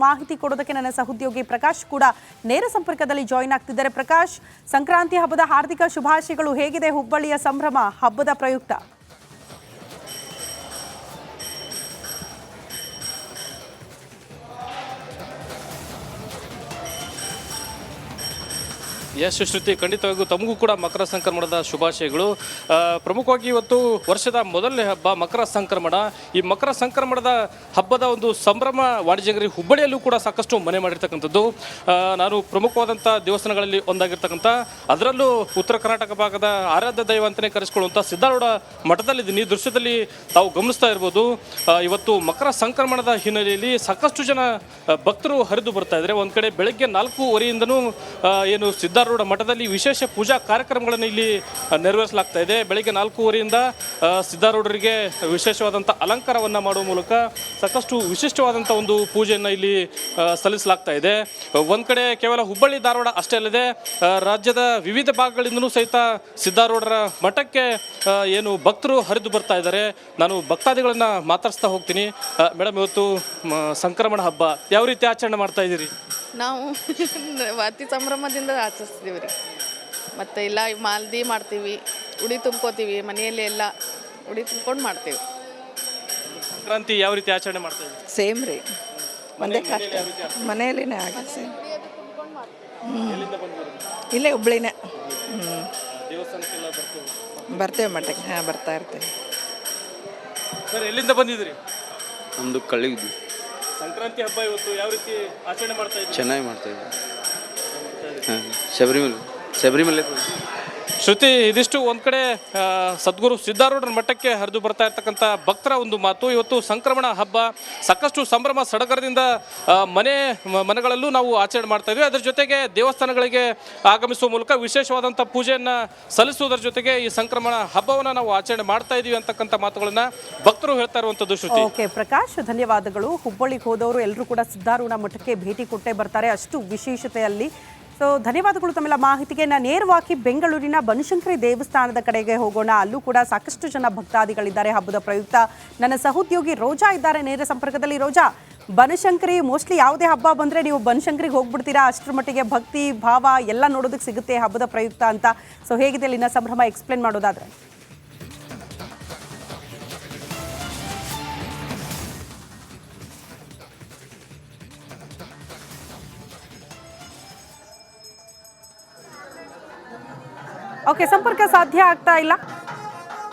ಮಾಹಿತಿ ಕೊಡೋದಕ್ಕೆ ನನ್ನ ಸಹೋದ್ಯೋಗಿ ಪ್ರಕಾಶ್ ಕೂಡ ನೇರ ಸಂಪರ್ಕದಲ್ಲಿ ಜಾಯಿನ್ ಆಗ್ತಿದ್ದಾರೆ. ಪ್ರಕಾಶ್, ಸಂಕ್ರಾಂತಿ ಹಬ್ಬದ ಹಾರ್ದಿಕ ಶುಭಾಶಯಗಳು. ಹೇಗಿದೆ ಹುಬ್ಬಳ್ಳಿಯ ಸಂಭ್ರಮ ಹಬ್ಬದ ಪ್ರಯುಕ್ತ? ಎಸ್ ಶ್ರುತಿ, ಖಂಡಿತವಾಗಿಯೂ ತಮಗೂ ಕೂಡ ಮಕರ ಸಂಕ್ರಮಣದ ಶುಭಾಶಯಗಳು. ಪ್ರಮುಖವಾಗಿ ಇವತ್ತು ವರ್ಷದ ಮೊದಲನೇ ಹಬ್ಬ ಮಕರ ಸಂಕ್ರಮಣ. ಈ ಮಕರ ಸಂಕ್ರಮಣದ ಹಬ್ಬದ ಒಂದು ಸಂಭ್ರಮ ವಾಣಿಜ್ಯನಗರಿ ಹುಬ್ಬಳ್ಳಿಯಲ್ಲೂ ಕೂಡ ಸಾಕಷ್ಟು ಮನೆ ಮಾಡಿರ್ತಕ್ಕಂಥದ್ದು. ನಾನು ಪ್ರಮುಖವಾದಂಥ ದೇವಸ್ಥಾನಗಳಲ್ಲಿ ಒಂದಾಗಿರ್ತಕ್ಕಂಥ, ಅದರಲ್ಲೂ ಉತ್ತರ ಕರ್ನಾಟಕ ಭಾಗದ ಆರಾಧ್ಯ ದೈವ ಅಂತಲೇ ಕರೆಸ್ಕೊಳ್ಳುವಂಥ ಸಿದ್ದಾರೂಢ ಮಠದಲ್ಲಿದ್ದೀನಿ. ಈ ದೃಶ್ಯದಲ್ಲಿ ತಾವು ಗಮನಿಸ್ತಾ ಇರ್ಬೋದು. ಇವತ್ತು ಮಕರ ಸಂಕ್ರಮಣದ ಹಿನ್ನೆಲೆಯಲ್ಲಿ ಸಾಕಷ್ಟು ಜನ ಭಕ್ತರು ಹರಿದು ಬರ್ತಾ ಇದ್ದಾರೆ. ಒಂದು ಕಡೆ ಬೆಳಗ್ಗೆ 4:15 ಏನು ಸಿದ್ದಾರೂಢ ಮಠದಲ್ಲಿ ವಿಶೇಷ ಪೂಜಾ ಕಾರ್ಯಕ್ರಮಗಳನ್ನು ಇಲ್ಲಿ ನೆರವೇರಿಸಲಾಗ್ತಾ ಇದೆ. ಬೆಳಗ್ಗೆ 4:15 ಸಿದ್ದಾರೂಢರಿಗೆ ವಿಶೇಷವಾದಂಥ ಅಲಂಕಾರವನ್ನು ಮಾಡುವ ಮೂಲಕ ಸಾಕಷ್ಟು ವಿಶಿಷ್ಟವಾದಂಥ ಒಂದು ಪೂಜೆಯನ್ನು ಇಲ್ಲಿ ಸಲ್ಲಿಸಲಾಗ್ತಾ ಇದೆ. ಒಂದು ಕಡೆ ಕೇವಲ ಹುಬ್ಬಳ್ಳಿ ಧಾರವಾಡ ಅಷ್ಟೇ ಅಲ್ಲದೆ ರಾಜ್ಯದ ವಿವಿಧ ಭಾಗಗಳಿಂದಲೂ ಸಹಿತ ಸಿದ್ದಾರೂಢರ ಮಠಕ್ಕೆ ಏನು ಭಕ್ತರು ಹರಿದು ಬರ್ತಾ ಇದ್ದಾರೆ. ನಾನು ಭಕ್ತಾದಿಗಳನ್ನು ಮಾತಾಡಿಸ್ತಾ ಹೋಗ್ತೀನಿ. ಮೇಡಮ್, ಇವತ್ತು ಸಂಕ್ರಮಣ ಹಬ್ಬ ಯಾವ ರೀತಿ ಆಚರಣೆ ಮಾಡ್ತಾ ಇದ್ದೀರಿ? ನಾವು ಅತಿ ಸಂಭ್ರಮದಿಂದ ಆಚರಿಸ್ತೀವಿ ರೀ. ಮತ್ತು ಇಲ್ಲ ಮಾಲ್ದಿ ಮಾಡ್ತೀವಿ, ಉಡಿ ತುಂಬ್ಕೋತೀವಿ, ಮನೆಯಲ್ಲಿ ಎಲ್ಲ ಉಡಿ ತುಂಬ್ಕೊಂಡು ಮಾಡ್ತೀವಿ. ಸಂಕ್ರಾಂತಿ ಯಾವ ರೀತಿ ಆಚರಣೆ ಮಾಡ್ತಾ ಇದ್ದೀರಿ? ಸೇಮ್ ರೀ, ಒಂದೇ ಕಷ್ಟ ಮನೆಯಲ್ಲಿನೇ ಆಗಿ ಸೇಮ್. ಇಲ್ಲೇ ಹುಬ್ಳಿನೇ. ಬರ್ತೇವೆ ಮಠಕ್ಕೆ. ಹಾಂ, ಬರ್ತಾ ಇರ್ತೀವಿ. ಸರ್, ಎಲ್ಲಿಂದ ಬಂದಿದ್ದೀರಿ? ನಮ್ಮದು ಕಳ್ಳಿದ್ದು. ಸಂಕ್ರಾಂತಿ ಹಬ್ಬ ಇವತ್ತು ಯಾವ ರೀತಿ ಆಚರಣೆ ಮಾಡ್ತಾ ಇದ್ದೀರಿ? ಚೆನ್ನಾಗಿ ಮಾಡ್ತಾ ಇದ್ದೀವಿ. ಹಾಂ, ಶಬರಿಮಲೆ. ಶ್ರುತಿ, ಇದಿಷ್ಟು ಒಂದು ಕಡೆ ಸದ್ಗುರು ಸಿದ್ದಾರೂಢರ ಮಠಕ್ಕೆ ಹರಿದು ಬರ್ತಾ ಇರ್ತಕ್ಕಂಥ ಭಕ್ತರ ಒಂದು ಮಾತು. ಇವತ್ತು ಸಂಕ್ರಮಣ ಹಬ್ಬ ಸಾಕಷ್ಟು ಸಂಭ್ರಮ ಸಡಗರದಿಂದ ಮನೆಗಳಲ್ಲೂ ನಾವು ಆಚರಣೆ ಮಾಡ್ತಾ ಇದ್ವಿ. ಅದರ ಜೊತೆಗೆ ದೇವಸ್ಥಾನಗಳಿಗೆ ಆಗಮಿಸುವ ಮೂಲಕ ವಿಶೇಷವಾದಂಥ ಪೂಜೆಯನ್ನು ಸಲ್ಲಿಸುವುದರ ಜೊತೆಗೆ ಈ ಸಂಕ್ರಮಣ ಹಬ್ಬವನ್ನು ನಾವು ಆಚರಣೆ ಮಾಡ್ತಾ ಇದೀವಿ ಅಂತಕ್ಕಂಥ ಮಾತುಗಳನ್ನ ಭಕ್ತರು ಹೇಳ್ತಾ ಇರುವಂಥದ್ದು. ಶ್ರುತಿ, ಓಕೆ ಪ್ರಕಾಶ್, ಧನ್ಯವಾದಗಳು. ಹುಬ್ಬಳ್ಳಿಗೆ ಹೋದವರು ಎಲ್ಲರೂ ಕೂಡ ಸಿದ್ದಾರೂಢ ಮಠಕ್ಕೆ ಭೇಟಿ ಕೊಟ್ಟೇ ಬರ್ತಾರೆ, ಅಷ್ಟು ವಿಶೇಷತೆಯಲ್ಲಿ. ಸೊ ಧನ್ಯವಾದಗಳು ತಮ್ಮೆಲ್ಲ ಮಾಹಿತಿಗೆ. ನಾನು ನೇರವಾಗಿ ಬೆಂಗಳೂರಿನ ಬನಶಂಕರಿ ದೇವಸ್ಥಾನದ ಕಡೆಗೆ ಹೋಗೋಣ. ಅಲ್ಲೂ ಕೂಡ ಸಾಕಷ್ಟು ಜನ ಭಕ್ತಾದಿಗಳಿದ್ದಾರೆ ಹಬ್ಬದ ಪ್ರಯುಕ್ತ. ನನ್ನ ಸಹೋದ್ಯೋಗಿ ರೋಜಾ ಇದ್ದಾರೆ ನೇರ ಸಂಪರ್ಕದಲ್ಲಿ. ರೋಜಾ, ಬನಶಂಕರಿ ಮೋಸ್ಟ್ಲಿ ಯಾವುದೇ ಹಬ್ಬ ಬಂದರೆ ನೀವು ಬನಶಂಕರಿಗೆ ಹೋಗ್ಬಿಡ್ತೀರಾ, ಅಷ್ಟರ ಮಟ್ಟಿಗೆ ಭಕ್ತಿ ಭಾವ ಎಲ್ಲ ನೋಡೋದಕ್ಕೆ ಸಿಗುತ್ತೆ ಹಬ್ಬದ ಪ್ರಯುಕ್ತ ಅಂತ. ಸೊ ಹೇಗಿದೆ ಅಲ್ಲಿನ ಸಂಭ್ರಮ, ಎಕ್ಸ್ಪ್ಲೇನ್ ಮಾಡೋದಾದ್ರೆ? ಓಕೆ, ಸಂಪರ್ಕ ಸಾಧ್ಯ ಆಗ್ತಾ ಇಲ್ಲ.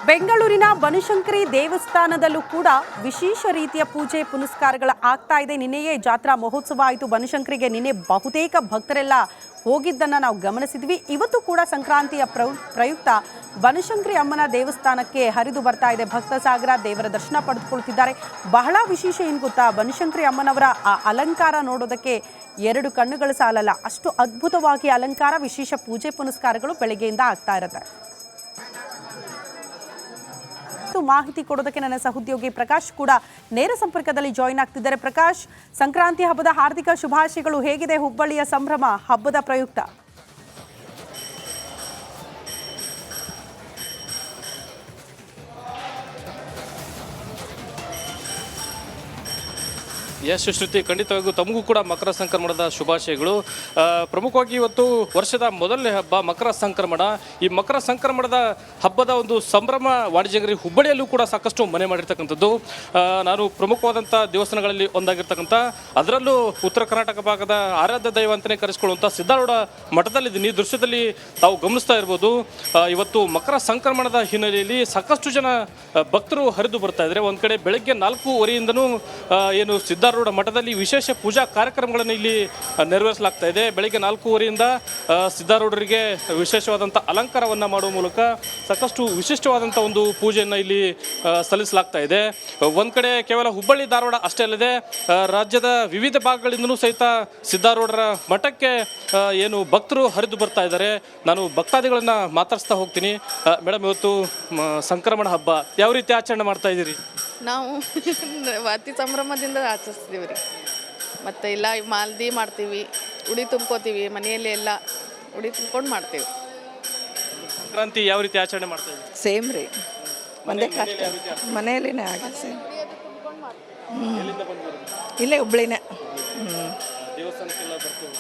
ಬೆಂಗಳೂರಿನ ಬನಶಂಕರಿ ದೇವಸ್ಥಾನದಲ್ಲೂ ಕೂಡ ವಿಶೇಷ ರೀತಿಯ ಪೂಜೆ ಪುನಸ್ಕಾರಗಳು ಆಗ್ತಾ ಇದೆ. ನಿನ್ನೆಯೇ ಜಾತ್ರಾ ಮಹೋತ್ಸವ ಆಯಿತು ಬನಶಂಕರಿಗೆ. ನಿನ್ನೆ ಬಹುತೇಕ ಭಕ್ತರೆಲ್ಲ ಹೋಗಿದ್ದನ್ನು ನಾವು ಗಮನಿಸಿದ್ವಿ. ಇವತ್ತು ಕೂಡ ಸಂಕ್ರಾಂತಿಯ ಪ್ರಯುಕ್ತ ಬನಶಂಕರಿ ಅಮ್ಮನ ದೇವಸ್ಥಾನಕ್ಕೆ ಹರಿದು ಬರ್ತಾ ಇದೆ ಭಕ್ತ ಸಾಗರ. ದೇವರ ದರ್ಶನ ಪಡೆದುಕೊಳ್ತಿದ್ದಾರೆ. ಬಹಳ ವಿಶೇಷ ಏನು ಗೊತ್ತಾ, ಬನಶಂಕರಿ ಅಮ್ಮನವರ ಆ ಅಲಂಕಾರ ನೋಡೋದಕ್ಕೆ 2 ಕಣ್ಣುಗಳು ಸಾಲಲ್ಲ, ಅಷ್ಟು ಅದ್ಭುತವಾಗಿ ಅಲಂಕಾರ, ವಿಶೇಷ ಪೂಜೆ ಪುನಸ್ಕಾರಗಳು ಬೆಳಗ್ಗೆಯಿಂದ ಆಗ್ತಾ ಇರುತ್ತೆ. ಮಾಹಿತಿ ಕೊಡೋದಕ್ಕೆ ನನ್ನ ಸಹೋದ್ಯೋಗಿ ಪ್ರಕಾಶ್ ಕೂಡ ನೇರ ಸಂಪರ್ಕದಲ್ಲಿ ಜಾಯಿನ್ ಆಗ್ತಿದ್ದಾರೆ. ಪ್ರಕಾಶ್, ಸಂಕ್ರಾಂತಿ ಹಬ್ಬದ ಹಾರ್ದಿಕ ಶುಭಾಶಯಗಳು. ಹೇಗಿದೆ ಹುಬ್ಬಳ್ಳಿಯ ಸಂಭ್ರಮ ಹಬ್ಬದ ಪ್ರಯುಕ್ತ? ಎಸ್ ಶ್ರುತಿ, ಖಂಡಿತವಾಗಿಯೂ ತಮಗೂ ಕೂಡ ಮಕರ ಸಂಕ್ರಮಣದ ಶುಭಾಶಯಗಳು. ಪ್ರಮುಖವಾಗಿ ಇವತ್ತು ವರ್ಷದ ಮೊದಲನೇ ಹಬ್ಬ ಮಕರ ಸಂಕ್ರಮಣ. ಈ ಮಕರ ಸಂಕ್ರಮಣದ ಹಬ್ಬದ ಒಂದು ಸಂಭ್ರಮ ವಾಣಿಜ್ಯನಗರಿ ಹುಬ್ಬಳ್ಳಿಯಲ್ಲೂ ಕೂಡ ಸಾಕಷ್ಟು ಮನೆ ಮಾಡಿರ್ತಕ್ಕಂಥದ್ದು. ನಾನು ಪ್ರಮುಖವಾದಂಥ ದೇವಸ್ಥಾನಗಳಲ್ಲಿ ಒಂದಾಗಿರ್ತಕ್ಕಂಥ, ಅದರಲ್ಲೂ ಉತ್ತರ ಕರ್ನಾಟಕ ಭಾಗದ ಆರಾಧ್ಯ ದೈವ ಅಂತಲೇ ಕರೆಸ್ಕೊಳ್ಳುವಂಥ ಸಿದ್ದಾರೂಢ ಮಠದಲ್ಲಿದ್ದೀನಿ. ಈ ದೃಶ್ಯದಲ್ಲಿ ತಾವು ಗಮನಿಸ್ತಾ ಇರ್ಬೋದು. ಇವತ್ತು ಮಕರ ಸಂಕ್ರಮಣದ ಹಿನ್ನೆಲೆಯಲ್ಲಿ ಸಾಕಷ್ಟು ಜನ ಭಕ್ತರು ಹರಿದು ಬರ್ತಾ ಇದ್ದಾರೆ. ಒಂದು ಕಡೆ ಬೆಳಗ್ಗೆ 4:15 ಏನು ಸಿದ್ದಾರೂಢ ಮಠದಲ್ಲಿ ವಿಶೇಷ ಪೂಜಾ ಕಾರ್ಯಕ್ರಮಗಳನ್ನು ಇಲ್ಲಿ ನೆರವೇರಿಸಲಾಗ್ತಾ ಇದೆ. ಬೆಳಗ್ಗೆ 4:15 ಸಿದ್ದಾರೂಢರಿಗೆ ವಿಶೇಷವಾದಂಥ ಅಲಂಕಾರವನ್ನು ಮಾಡುವ ಮೂಲಕ ಸಾಕಷ್ಟು ವಿಶಿಷ್ಟವಾದಂಥ ಒಂದು ಪೂಜೆಯನ್ನು ಇಲ್ಲಿ ಸಲ್ಲಿಸಲಾಗ್ತಾ ಇದೆ. ಒಂದು ಕಡೆ ಕೇವಲ ಹುಬ್ಬಳ್ಳಿ ಧಾರವಾಡ ಅಷ್ಟೇ ಅಲ್ಲದೆ ರಾಜ್ಯದ ವಿವಿಧ ಭಾಗಗಳಿಂದಲೂ ಸಹಿತ ಸಿದ್ದಾರೂಢರ ಮಠಕ್ಕೆ ಏನು ಭಕ್ತರು ಹರಿದು ಬರ್ತಾ ಇದ್ದಾರೆ. ನಾನು ಭಕ್ತಾದಿಗಳನ್ನು ಮಾತಾಡಿಸ್ತಾ ಹೋಗ್ತೀನಿ. ಮೇಡಮ್, ಇವತ್ತು ಸಂಕ್ರಮಣ ಹಬ್ಬ ಯಾವ ರೀತಿ ಆಚರಣೆ ಮಾಡ್ತಾ ಇದ್ದೀರಿ? ನಾವು ಅತಿ ಸಂಭ್ರಮದಿಂದ ಆಚರಿಸ್ತೀವಿ ರೀ. ಮತ್ತು ಇಲ್ಲ ಮಾಲ್ದಿ ಮಾಡ್ತೀವಿ, ಉಡಿ ತುಂಬ್ಕೋತೀವಿ, ಮನೆಯಲ್ಲಿ ಎಲ್ಲ ಉಡಿ ತುಂಬ್ಕೊಂಡು ಮಾಡ್ತೀವಿ. ಸಂಕ್ರಾಂತಿ ಯಾವ ರೀತಿ ಆಚರಣೆ ಮಾಡ್ತಾ ಇದ್ದೀರಿ? ಸೇಮ್ ರೀ, ಒಂದೇ ಕಷ್ಟ ಮನೆಯಲ್ಲಿನೇ ಆಗಿ ಸೇಮ್. ಇಲ್ಲೇ ಹುಬ್ಳಿನೇ. ದೇವಸ್ಥಾನಕ್ಕೆಲ್ಲ ಬರ್ತೀವಿ.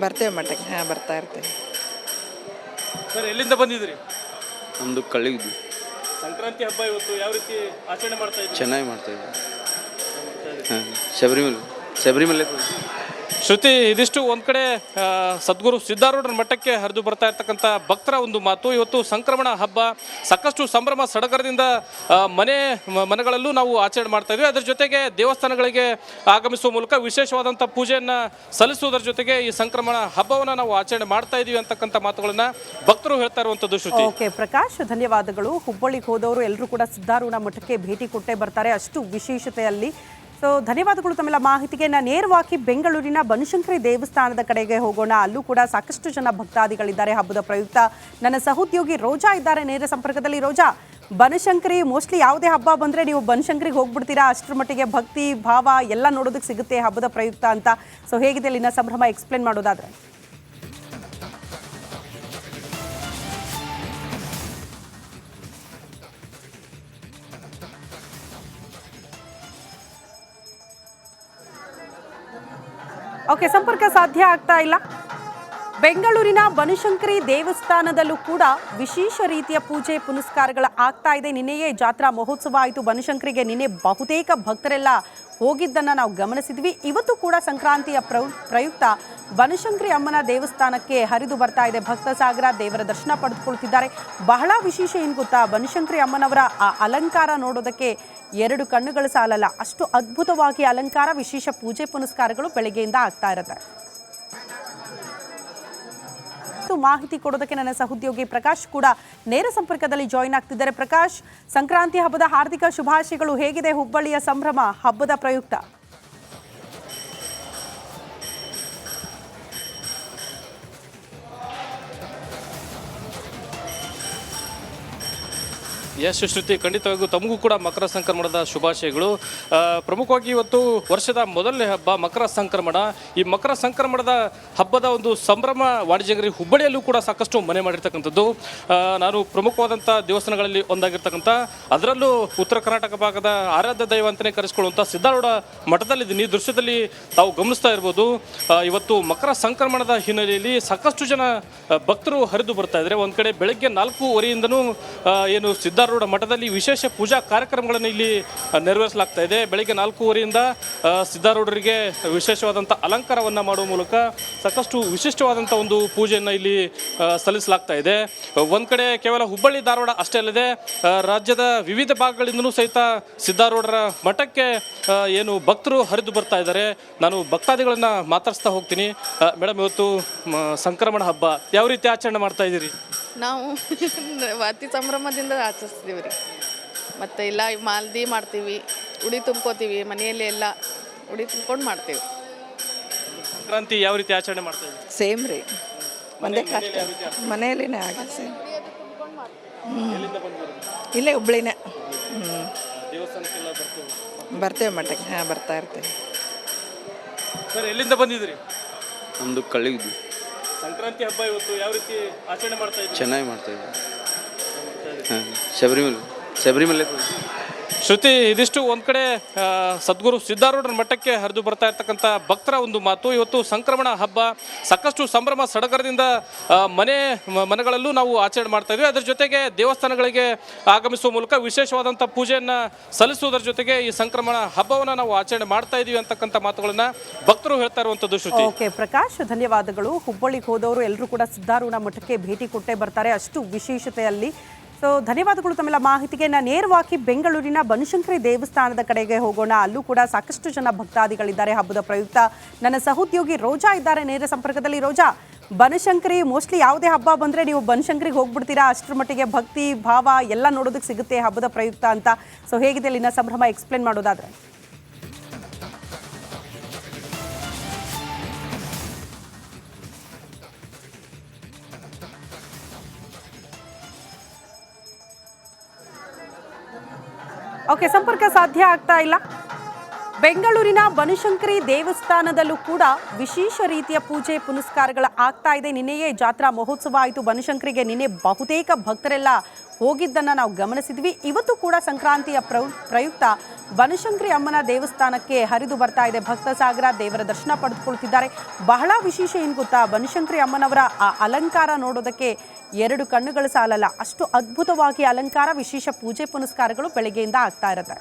ಬರ್ತೇವೆ ಮಠಕ್ಕೆ. ಹಾಂ, ಬರ್ತಾ ಇರ್ತೀವಿ. ಸರ್, ಎಲ್ಲಿಂದ ಬಂದಿದ್ರಿ? ನಮ್ಮದು ಕಳ್ಳಿಗಿದ್ವಿ. ಸಂಕ್ರಾಂತಿ ಹಬ್ಬ ಇವತ್ತು ಯಾವ ರೀತಿ ಆಚರಣೆ ಮಾಡ್ತಾ ಇದ್ದೀರಿ? ಚೆನ್ನಾಗಿ ಮಾಡ್ತಾಯಿದ್ವಿ. ಹಾಂ, ಶಬರಿಮಲೆ ಶ್ರುತಿ, ಇದಿಷ್ಟು ಒಂದ್ ಕಡೆ ಸದ್ಗುರು ಸಿದ್ಧಾರೂಢರ ಮಠಕ್ಕೆ ಹರಿದು ಬರ್ತಾ ಇರ್ತಕ್ಕಂಥ ಭಕ್ತರ ಒಂದು ಮಾತು. ಇವತ್ತು ಸಂಕ್ರಮಣ ಹಬ್ಬ ಸಾಕಷ್ಟು ಸಂಭ್ರಮ ಸಡಗರದಿಂದ ಮನೆಗಳಲ್ಲೂ ನಾವು ಆಚರಣೆ ಮಾಡ್ತಾ ಇದ್ವಿ. ಅದರ ಜೊತೆಗೆ ದೇವಸ್ಥಾನಗಳಿಗೆ ಆಗಮಿಸುವ ಮೂಲಕ ವಿಶೇಷವಾದಂಥ ಪೂಜೆಯನ್ನ ಸಲ್ಲಿಸುವುದರ ಜೊತೆಗೆ ಈ ಸಂಕ್ರಮಣ ಹಬ್ಬವನ್ನ ನಾವು ಆಚರಣೆ ಮಾಡ್ತಾ ಇದೀವಿ ಅಂತಕ್ಕಂಥ ಮಾತುಗಳನ್ನ ಭಕ್ತರು ಹೇಳ್ತಾ ಇರುವಂತದ್ದು. ಶ್ರುತಿ. ಓಕೆ ಪ್ರಕಾಶ್, ಧನ್ಯವಾದಗಳು. ಹುಬ್ಬಳ್ಳಿಗೆ ಹೋದವರು ಎಲ್ಲರೂ ಕೂಡ ಸಿದ್ಧಾರೂಢ ಮಠಕ್ಕೆ ಭೇಟಿ ಕೊಟ್ಟೇ ಬರ್ತಾರೆ, ಅಷ್ಟು ವಿಶೇಷತೆಯಲ್ಲಿ. ಸೊ ಧನ್ಯವಾದಗಳು ತಮ್ಮೆಲ್ಲ ಮಾಹಿತಿಗೆ. ನಾನು ನೇರವಾಗಿ ಬೆಂಗಳೂರಿನ ಬನಶಂಕರಿ ದೇವಸ್ಥಾನದ ಕಡೆಗೆ ಹೋಗೋಣ. ಅಲ್ಲೂ ಕೂಡ ಸಾಕಷ್ಟು ಜನ ಭಕ್ತಾದಿಗಳಿದ್ದಾರೆ ಹಬ್ಬದ ಪ್ರಯುಕ್ತ. ನನ್ನ ಸಹೋದ್ಯೋಗಿ ರೋಜಾ ಇದ್ದಾರೆ ನೇರ ಸಂಪರ್ಕದಲ್ಲಿ. ರೋಜಾ, ಬನಶಂಕರಿ ಮೋಸ್ಟ್ಲಿ ಯಾವುದೇ ಹಬ್ಬ ಬಂದರೆ ನೀವು ಬನಶಂಕರಿಗೆ ಹೋಗ್ಬಿಡ್ತೀರಾ, ಅಷ್ಟರ ಮಟ್ಟಿಗೆ ಭಕ್ತಿ ಭಾವ ಎಲ್ಲ ನೋಡೋದಕ್ಕೆ ಸಿಗುತ್ತೆ ಹಬ್ಬದ ಪ್ರಯುಕ್ತ ಅಂತ. ಸೊ ಹೇಗಿದೆ ಅಲ್ಲಿನ ಸಂಭ್ರಮ, ಎಕ್ಸ್ಪ್ಲೇನ್ ಮಾಡೋದಾದ್ರೆ? ಓಕೆ, ಸಂಪರ್ಕ ಸಾಧ್ಯ ಆಗ್ತಾ ಇಲ್ಲ. ಬೆಂಗಳೂರಿನ ಬನಶಂಕರಿ ದೇವಸ್ಥಾನದಲ್ಲೂ ಕೂಡ ವಿಶೇಷ ರೀತಿಯ ಪೂಜೆ ಪುನಸ್ಕಾರಗಳು ಆಗ್ತಾ ಇದೆ. ನಿನ್ನೆಯೇ ಜಾತ್ರಾ ಮಹೋತ್ಸವ ಆಯಿತು ಬನಶಂಕರಿಗೆ. ನಿನ್ನೆ ಬಹುತೇಕ ಭಕ್ತರೆಲ್ಲ ಹೋಗಿದ್ದನ್ನು ನಾವು ಗಮನಿಸಿದ್ವಿ. ಇವತ್ತು ಕೂಡ ಸಂಕ್ರಾಂತಿಯ ಪ್ರಯುಕ್ತ ಬನಶಂಕರಿ ಅಮ್ಮನ ದೇವಸ್ಥಾನಕ್ಕೆ ಹರಿದು ಬರ್ತಾ ಇದೆ ಭಕ್ತ ಸಾಗರ. ದೇವರ ದರ್ಶನ ಪಡೆದುಕೊಳ್ತಿದ್ದಾರೆ. ಬಹಳ ವಿಶೇಷ ಏನು ಗೊತ್ತಾ, ಬನಶಂಕರಿ ಅಮ್ಮನವರ ಆ ಅಲಂಕಾರ ನೋಡೋದಕ್ಕೆ ಎರಡು ಕಣ್ಣುಗಳು ಸಾಲಲ್ಲ, ಅಷ್ಟು ಅದ್ಭುತವಾಗಿ ಅಲಂಕಾರ, ವಿಶೇಷ ಪೂಜೆ ಪುನಸ್ಕಾರಗಳು ಬೆಳಗ್ಗೆಯಿಂದ ಆಗ್ತಾ ಇರುತ್ತೆ. ಮಾಹಿತಿ ಕೊಡೋದಕ್ಕೆ ನನ್ನ ಸಹೋದ್ಯೋಗಿ ಪ್ರಕಾಶ್ ಕೂಡ ನೇರ ಸಂಪರ್ಕದಲ್ಲಿ ಜಾಯಿನ್ ಆಗ್ತಿದ್ದಾರೆ. ಪ್ರಕಾಶ್, ಸಂಕ್ರಾಂತಿ ಹಬ್ಬದ ಹಾರ್ದಿಕ ಶುಭಾಶಯಗಳು. ಹೇಗಿದೆ ಹುಬ್ಬಳ್ಳಿಯ ಸಂಭ್ರಮ ಹಬ್ಬದ ಪ್ರಯುಕ್ತ? ಎಸ್ ಶ್ರುತಿ, ಖಂಡಿತವಾಗಿಯೂ ತಮಗೂ ಕೂಡ ಮಕರ ಸಂಕ್ರಮಣದ ಶುಭಾಶಯಗಳು. ಪ್ರಮುಖವಾಗಿ ಇವತ್ತು ವರ್ಷದ ಮೊದಲನೇ ಹಬ್ಬ ಮಕರ ಸಂಕ್ರಮಣ. ಈ ಮಕರ ಸಂಕ್ರಮಣದ ಹಬ್ಬದ ಒಂದು ಸಂಭ್ರಮ ವಾಣಿಜ್ಯನಗರಿ ಹುಬ್ಬಳ್ಳಿಯಲ್ಲೂ ಕೂಡ ಸಾಕಷ್ಟು ಮನೆ ಮಾಡಿರ್ತಕ್ಕಂಥದ್ದು. ನಾನು ಪ್ರಮುಖವಾದಂಥ ದೇವಸ್ಥಾನಗಳಲ್ಲಿ ಒಂದಾಗಿರ್ತಕ್ಕಂಥ, ಅದರಲ್ಲೂ ಉತ್ತರ ಕರ್ನಾಟಕ ಭಾಗದ ಆರಾಧ್ಯ ದೈವ ಅಂತಲೇ ಕರೆಸ್ಕೊಳ್ಳುವಂಥ ಸಿದ್ಧಾರೂಢ ಮಠದಲ್ಲಿದ್ದೀನಿ. ಈ ದೃಶ್ಯದಲ್ಲಿ ತಾವು ಗಮನಿಸ್ತಾ ಇರ್ಬೋದು. ಇವತ್ತು ಮಕರ ಸಂಕ್ರಮಣದ ಹಿನ್ನೆಲೆಯಲ್ಲಿ ಸಾಕಷ್ಟು ಜನ ಭಕ್ತರು ಹರಿದು ಬರ್ತಾ ಇದ್ದಾರೆ. ಒಂದು ಕಡೆ ಬೆಳಗ್ಗೆ 4:15 ಏನು ಸಿದ್ಧಾರೂಢ ಮಠದಲ್ಲಿ ವಿಶೇಷ ಪೂಜಾ ಕಾರ್ಯಕ್ರಮಗಳನ್ನು ಇಲ್ಲಿ ನೆರವೇರಿಸಲಾಗ್ತಾ ಇದೆ. ಬೆಳಗ್ಗೆ 4:15 ಸಿದ್ಧಾರೂಢರಿಗೆ ವಿಶೇಷವಾದಂಥ ಅಲಂಕಾರವನ್ನು ಮಾಡುವ ಮೂಲಕ ಸಾಕಷ್ಟು ವಿಶಿಷ್ಟವಾದಂಥ ಒಂದು ಪೂಜೆಯನ್ನು ಇಲ್ಲಿ ಸಲ್ಲಿಸಲಾಗ್ತಾ ಇದೆ. ಒಂದು ಕಡೆ ಕೇವಲ ಹುಬ್ಬಳ್ಳಿ ಧಾರವಾಡ ಅಷ್ಟೇ ಅಲ್ಲದೆ ರಾಜ್ಯದ ವಿವಿಧ ಭಾಗಗಳಿಂದಲೂ ಸಹಿತ ಸಿದ್ಧಾರೂಢರ ಮಠಕ್ಕೆ ಏನು ಭಕ್ತರು ಹರಿದು ಬರ್ತಾ ಇದ್ದಾರೆ. ನಾನು ಭಕ್ತಾದಿಗಳನ್ನು ಮಾತಾಡಿಸ್ತಾ ಹೋಗ್ತೀನಿ. ಮೇಡಮ್, ಇವತ್ತು ಸಂಕ್ರಮಣ ಹಬ್ಬ ಯಾವ ರೀತಿ ಆಚರಣೆ ಮಾಡ್ತಾ ಇದ್ದೀರಿ? ನಾವು ಅತಿ ಸಂಭ್ರಮದಿಂದ ಆಚರಿಸ್ತೀವಿ ರೀ. ಮತ್ತು ಇಲ್ಲ ಮಾಲ್ದಿ ಮಾಡ್ತೀವಿ, ಉಡಿ ತುಂಬ್ಕೋತೀವಿ, ಮನೆಯಲ್ಲಿ ಎಲ್ಲ ಉಡಿ ತುಂಬ್ಕೊಂಡು ಮಾಡ್ತೀವಿ. ಸಂಕ್ರಾಂತಿ ಯಾವ ರೀತಿ ಆಚರಣೆ ಮಾಡ್ತಾ ಇದ್ದೀರಿ? ಸೇಮ್ ರೀ, ಒಂದೇ ಕಷ್ಟ. ಮನೆಯಲ್ಲಿನೇ ಆಗಿ ಸೇಮ್. ಇಲ್ಲೇ ಹುಬ್ಳಿನೇ. ದೇವಸ್ಥಾನಕ್ಕೆಲ್ಲ ಬರ್ತೀವಿ. ಬರ್ತೇವೆ ಮಠಕ್ಕೆ. ಹಾಂ, ಬರ್ತಾ ಇರ್ತೀವಿ. ಸರ್, ಎಲ್ಲಿಂದ ಬಂದಿದ್ರಿ? ನಮ್ಮದು ಕಳ್ಳಿಗಿದ್ವಿ. ಸಂಕ್ರಾಂತಿ ಹಬ್ಬ ಇವತ್ತು ಯಾವ ರೀತಿ ಆಚರಣೆ ಮಾಡ್ತಾ ಇದ್ದೀರಿ? ಚೆನ್ನಾಗಿ ಮಾಡ್ತಾಯಿದ್ವಿ. ಹಾಂ, ಶಬರಿಮಲೆ ಶ್ರುತಿ, ಇದಿಷ್ಟು ಒಂದ್ ಕಡೆ ಸದ್ಗುರು ಸಿದ್ಧಾರೂಢರ ಮಠಕ್ಕೆ ಹರಿದು ಬರ್ತಾ ಇರ್ತಕ್ಕಂಥ ಭಕ್ತರ ಒಂದು ಮಾತು. ಇವತ್ತು ಸಂಕ್ರಮಣ ಹಬ್ಬ ಸಾಕಷ್ಟು ಸಂಭ್ರಮ ಸಡಗರದಿಂದ ಮನೆಗಳಲ್ಲೂ ನಾವು ಆಚರಣೆ ಮಾಡ್ತಾ ಇದ್ವಿ. ಅದರ ಜೊತೆಗೆ ದೇವಸ್ಥಾನಗಳಿಗೆ ಆಗಮಿಸುವ ಮೂಲಕ ವಿಶೇಷವಾದಂಥ ಪೂಜೆಯನ್ನ ಸಲ್ಲಿಸುವುದರ ಜೊತೆಗೆ ಈ ಸಂಕ್ರಮಣ ಹಬ್ಬವನ್ನ ನಾವು ಆಚರಣೆ ಮಾಡ್ತಾ ಇದೀವಿ ಅಂತಕ್ಕಂಥ ಮಾತುಗಳನ್ನ ಭಕ್ತರು ಹೇಳ್ತಾ ಇರುವಂತದ್ದು. ಶ್ರುತಿ. ಓಕೆ ಪ್ರಕಾಶ್, ಧನ್ಯವಾದಗಳು. ಹುಬ್ಬಳ್ಳಿಗೆ ಹೋದವರು ಎಲ್ಲರೂ ಕೂಡ ಸಿದ್ಧಾರೂಢ ಮಠಕ್ಕೆ ಭೇಟಿ ಕೊಟ್ಟೇ ಬರ್ತಾರೆ, ಅಷ್ಟು ವಿಶೇಷತೆಯಲ್ಲಿ. ಸೊ ಧನ್ಯವಾದಗಳು ತಮ್ಮೆಲ್ಲ ಮಾಹಿತಿಗೆ. ನಾನು ನೇರವಾಗಿ ಬೆಂಗಳೂರಿನ ಬನಶಂಕರಿ ದೇವಸ್ಥಾನದ ಕಡೆಗೆ ಹೋಗೋಣ. ಅಲ್ಲೂ ಕೂಡ ಸಾಕಷ್ಟು ಜನ ಭಕ್ತಾದಿಗಳಿದ್ದಾರೆ ಹಬ್ಬದ ಪ್ರಯುಕ್ತ. ನನ್ನ ಸಹೋದ್ಯೋಗಿ ರೋಜಾ ಇದ್ದಾರೆ ನೇರ ಸಂಪರ್ಕದಲ್ಲಿ. ರೋಜಾ, ಬನಶಂಕರಿ ಮೋಸ್ಟ್ಲಿ ಯಾವುದೇ ಹಬ್ಬ ಬಂದರೆ ನೀವು ಬನಶಂಕರಿಗೆ ಹೋಗ್ಬಿಡ್ತೀರಾ, ಅಷ್ಟರ ಮಟ್ಟಿಗೆ ಭಕ್ತಿ ಭಾವ ಎಲ್ಲ ನೋಡೋದಕ್ಕೆ ಸಿಗುತ್ತೆ ಹಬ್ಬದ ಪ್ರಯುಕ್ತ ಅಂತ. ಸೊ ಹೇಗಿದೆ ಅಲ್ಲಿನ ಸಂಭ್ರಮ, ಎಕ್ಸ್ಪ್ಲೇನ್ ಮಾಡೋದಾದ್ರೆ? ಓಕೆ, ಸಂಪರ್ಕ ಸಾಧ್ಯ ಆಗ್ತಾ ಇಲ್ಲ. ಬೆಂಗಳೂರಿನ ಬನಶಂಕರಿ ದೇವಸ್ಥಾನದಲ್ಲೂ ಕೂಡ ವಿಶೇಷ ರೀತಿಯ ಪೂಜೆ ಪುನಸ್ಕಾರಗಳು ಆಗ್ತಾ ಇದೆ. ನಿನ್ನೆಯೇ ಜಾತ್ರಾ ಮಹೋತ್ಸವ ಆಯಿತು ಬನಶಂಕರಿಗೆ. ನಿನ್ನೆ ಬಹುತೇಕ ಭಕ್ತರೆಲ್ಲ ಹೋಗಿದ್ದನ್ನು ನಾವು ಗಮನಿಸಿದ್ವಿ. ಇವತ್ತು ಕೂಡ ಸಂಕ್ರಾಂತಿಯ ಪ್ರಯುಕ್ತ ಬನಶಂಕರಿ ಅಮ್ಮನ ದೇವಸ್ಥಾನಕ್ಕೆ ಹರಿದು ಬರ್ತಾ ಇದೆ ಭಕ್ತ ಸಾಗರ. ದೇವರ ದರ್ಶನ ಪಡೆದುಕೊಳ್ತಿದ್ದಾರೆ. ಬಹಳ ವಿಶೇಷ ಏನು ಗೊತ್ತಾ, ಬನಶಂಕರಿ ಅಮ್ಮನವರ ಆ ಅಲಂಕಾರ ನೋಡೋದಕ್ಕೆ 2 ಕಣ್ಣುಗಳು ಸಾಲಲ್ಲ, ಅಷ್ಟು ಅದ್ಭುತವಾಗಿ ಅಲಂಕಾರ, ವಿಶೇಷ ಪೂಜೆ ಪುನಸ್ಕಾರಗಳು ಬೆಳಗ್ಗೆಯಿಂದ ಆಗ್ತಾ ಇರುತ್ತೆ.